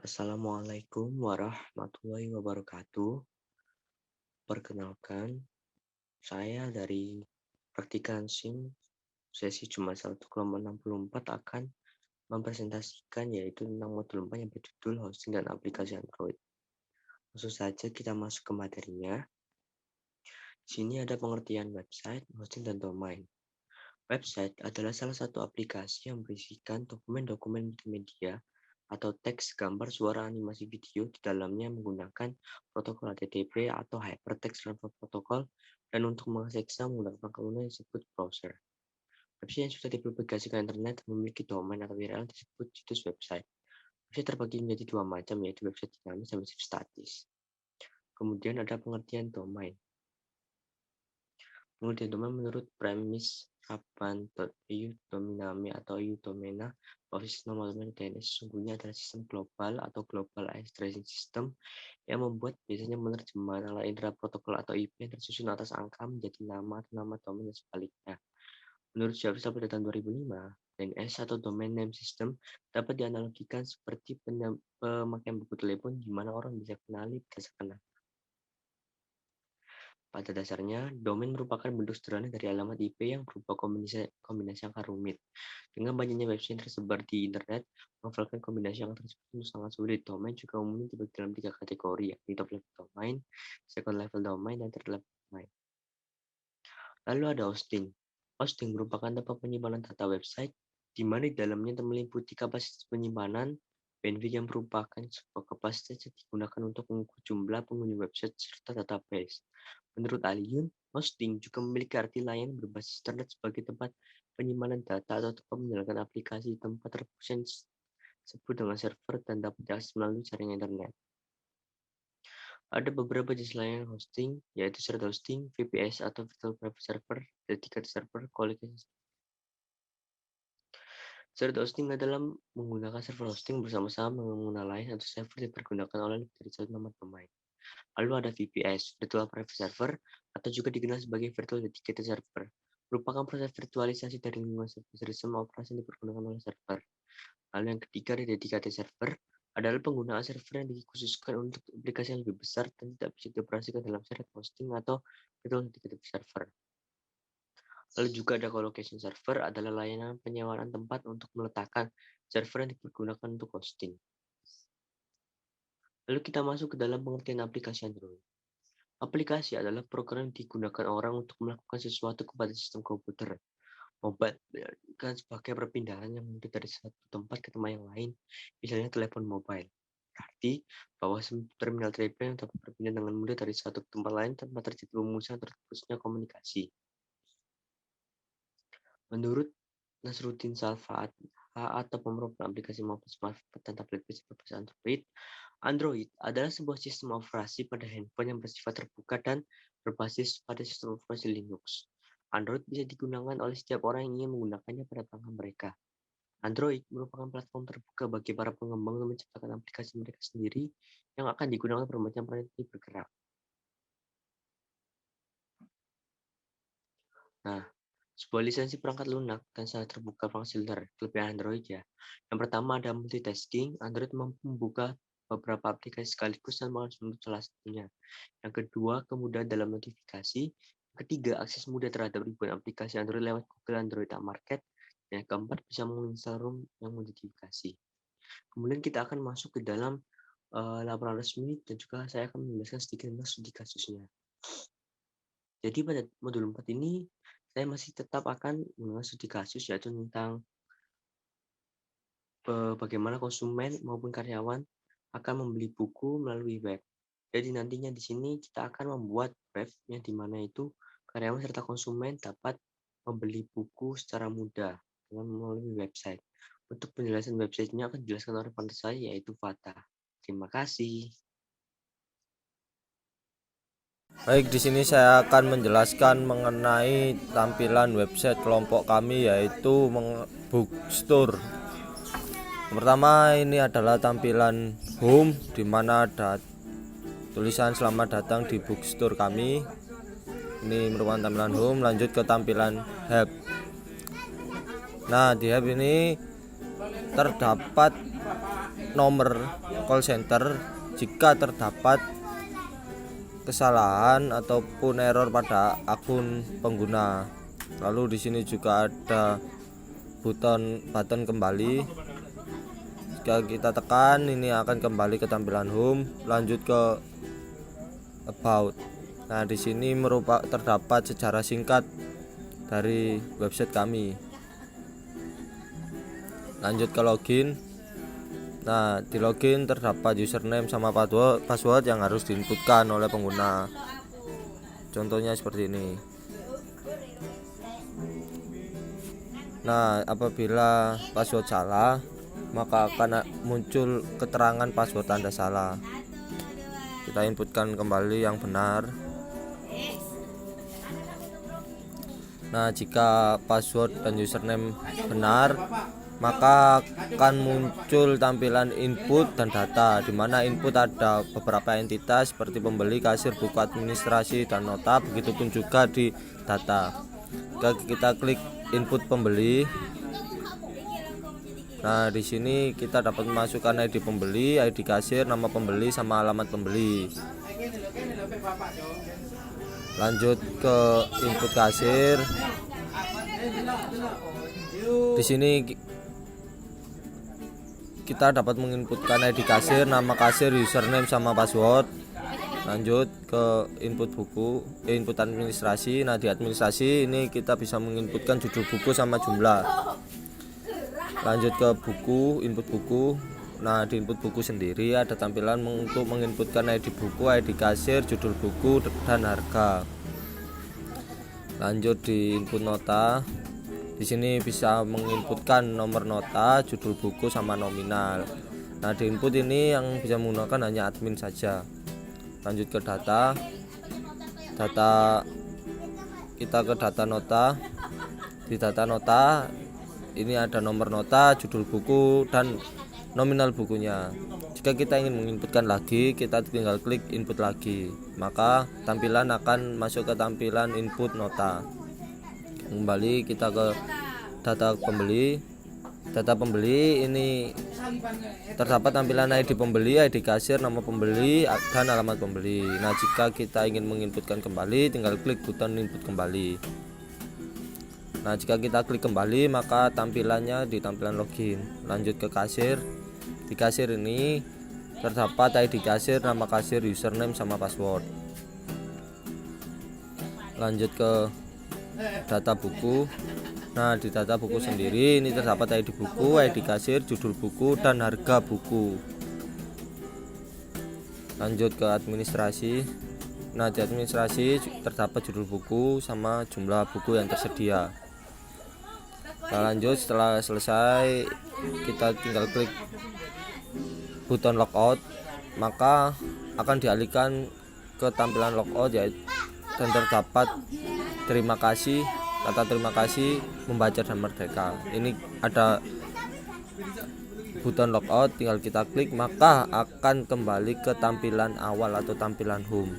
Assalamualaikum warahmatullahi wabarakatuh. Perkenalkan, saya dari Praktikan SIM sesi Jumat 1 kelompok 64 akan mempresentasikan yaitu tentang modul 4 yang berjudul hosting dan aplikasi Android. Langsung saja kita masuk ke materinya. Di sini ada pengertian website, hosting, dan domain. Website adalah salah satu aplikasi yang berisikan dokumen-dokumen multimedia atau teks, gambar, suara, animasi video di dalamnya menggunakan protokol HTTP atau Hypertext Transfer Protocol dan untuk mengaksesnya menggunakan pengguna yang disebut browser. Website yang sudah dipublikasikan internet memiliki domain atau URL disebut situs website. Website terbagi menjadi dua macam, yaitu website dinamis dan website statis. Kemudian ada pengertian domain. Pengertian domain menurut premis Raban.eu dominami atau EU domena bahwa sistem domain DNS sesungguhnya adalah sistem global atau global addressing system yang membuat biasanya penerjemahan ala indera protokol atau IP yang tersusun atas angka menjadi nama atau nama domain dan sebaliknya. Menurut Jarvis pada tahun 2005, DNS atau Domain Name System dapat dianalogikan seperti pemakaian buku telepon di mana orang bisa kenali berdasarkan nama. Pada dasarnya, domain merupakan bentuk sederhana dari alamat IP yang berupa kombinasi angka rumit. Dengan banyaknya website yang tersebar di internet, menghafalkan kombinasi angka tersebut sangat sulit. Domain juga umumnya dibagi dalam 3 kategori, yakni top level domain, second level domain, dan third level domain. Lalu ada hosting. Hosting merupakan tempat penyimpanan data website, di mana di dalamnya meliputi kapasitas penyimpanan, bandwidth yang merupakan sebuah kapasitas yang digunakan untuk mengukur jumlah pengunjung website serta database. Menurut Aliyun, hosting juga memiliki arti lain berbasis internet sebagai tempat penyimpanan data atau tempat menjalankan aplikasi tempat terkhusus yang disebut dengan server dan dapat diakses melalui jaringan internet. Ada beberapa jenis layanan hosting, yaitu shared hosting, VPS atau virtual private server, dedicated server, colocation. Shared hosting adalah menggunakan server hosting bersama-sama pengguna lain atau server dipergunakan oleh lebih dari satu nomor domain. Lalu ada VPS, Virtual Private Server, atau juga dikenal sebagai Virtual Dedicated Server, merupakan proses virtualisasi dari lingkungan sistem operasi yang dipergunakan oleh server. Lalu yang ketiga ada Dedicated Server, adalah penggunaan server yang dikhususkan untuk aplikasi yang lebih besar dan tidak bisa dioperasikan dalam shared hosting atau Virtual Dedicated Server. Lalu juga ada colocation server, adalah layanan penyewaan tempat untuk meletakkan server yang dipergunakan untuk hosting. Lalu kita masuk ke dalam pengertian aplikasi Android. Aplikasi adalah program yang digunakan orang untuk melakukan sesuatu kepada sistem komputer. Mobile kan sebagai perpindahan yang mudah dari satu tempat ke tempat yang lain, misalnya telepon mobile. Berarti bahwa terminal telepon yang dapat berpindah dengan mudah dari satu ke tempat lain tanpa terjadi pemutusan atau terputusnya komunikasi. Menurut Nasruddin Salfaat atau pemrogram aplikasi mobile smartphone dan tablet PC berbasis Android, Android adalah sebuah sistem operasi pada handphone yang bersifat terbuka dan berbasis pada sistem operasi Linux. Android bisa digunakan oleh setiap orang yang ingin menggunakannya pada perangkat mereka. Android merupakan platform terbuka bagi para pengembang untuk menciptakan aplikasi mereka sendiri yang akan digunakan bermacam perangkat bergerak. Nah, sebuah lisensi perangkat lunak dan sangat terbuka filter kelebihan Android ya. Yang pertama ada multitasking. Android mampu membuka beberapa aplikasi sekaligus dan mengakses salah satunya. Yang kedua, kemudahan dalam notifikasi. Yang ketiga, akses mudah terhadap ribuan aplikasi Android lewat Google Android Market. Dan yang keempat, bisa menginstal ROM yang modifikasi. Kemudian kita akan masuk ke dalam laporan resmi dan juga saya akan menjelaskan sedikit tentang studi kasusnya. Jadi pada modul 4 ini saya masih tetap akan mengulas studi kasus yaitu tentang bagaimana konsumen maupun karyawan akan membeli buku melalui web. Jadi nantinya di sini kita akan membuat web yang di mana itu karyawan serta konsumen dapat membeli buku secara mudah dengan melalui website. Untuk penjelasan websitenya akan dijelaskan oleh partner saya yaitu Fata. Terima kasih. Baik, di sini saya akan menjelaskan mengenai tampilan website kelompok kami yaitu Bookstore. Pertama, ini adalah tampilan home di mana ada tulisan selamat datang di Bookstore kami. Ini merupakan tampilan home. Lanjut ke tampilan hub. Nah, di hub ini terdapat nomor call center jika terdapat kesalahan ataupun error pada akun pengguna. Lalu di sini juga ada button kembali. Jika kita tekan, ini akan kembali ke tampilan home, lanjut ke about. Nah, di sini terdapat sejarah singkat dari website kami. Lanjut ke login. Nah, di login terdapat username sama password yang harus diinputkan oleh pengguna. Contohnya seperti ini. Nah, apabila password salah, maka akan muncul keterangan password Anda salah. Kita inputkan kembali yang benar. Nah, jika password dan username benar, maka akan muncul tampilan input dan data, di mana input ada beberapa entitas seperti pembeli, kasir, buku administrasi, dan nota. Begitupun juga di data. Jika kita klik input pembeli, nah di sini kita dapat memasukkan ID pembeli, ID kasir, nama pembeli, sama alamat pembeli. Lanjut ke input kasir. Di sini kita dapat menginputkan ID kasir, nama kasir, username sama password. Lanjut ke input buku, input administrasi. Nah, di administrasi ini kita bisa menginputkan judul buku sama jumlah. Lanjut ke buku, input buku. Nah, di input buku sendiri ada tampilan untuk menginputkan ID buku, ID kasir, judul buku, dan harga. Lanjut di input nota. Di sini bisa menginputkan nomor nota, judul buku, sama nominal. Nah, di input ini yang bisa menggunakan hanya admin saja. Lanjut ke data. Kita ke data nota. Di data nota ini ada nomor nota, judul buku, dan nominal bukunya. Jika kita ingin menginputkan lagi, kita tinggal klik input lagi, maka tampilan akan masuk ke tampilan input nota. Kembali kita ke data pembeli. Data pembeli ini terdapat tampilan ID pembeli, ID kasir, nama pembeli, dan alamat pembeli. Nah, jika kita ingin menginputkan kembali, tinggal klik button input kembali. Nah, jika kita klik kembali, maka tampilannya di tampilan login. Lanjut ke kasir. Di kasir ini terdapat ID kasir, nama kasir, username, sama password. Lanjut ke data buku. Nah, di data buku sendiri ini terdapat ID buku, ID kasir, judul buku, dan harga buku. Lanjut ke administrasi. Nah, di administrasi terdapat judul buku sama jumlah buku yang tersedia. Nah, lanjut setelah selesai, kita tinggal klik button logout, maka akan dialihkan ke tampilan logout dan terdapat terima kasih, kata terima kasih, membaca, dan merdeka. Ini ada button logout, tinggal kita klik, maka akan kembali ke tampilan awal atau tampilan home.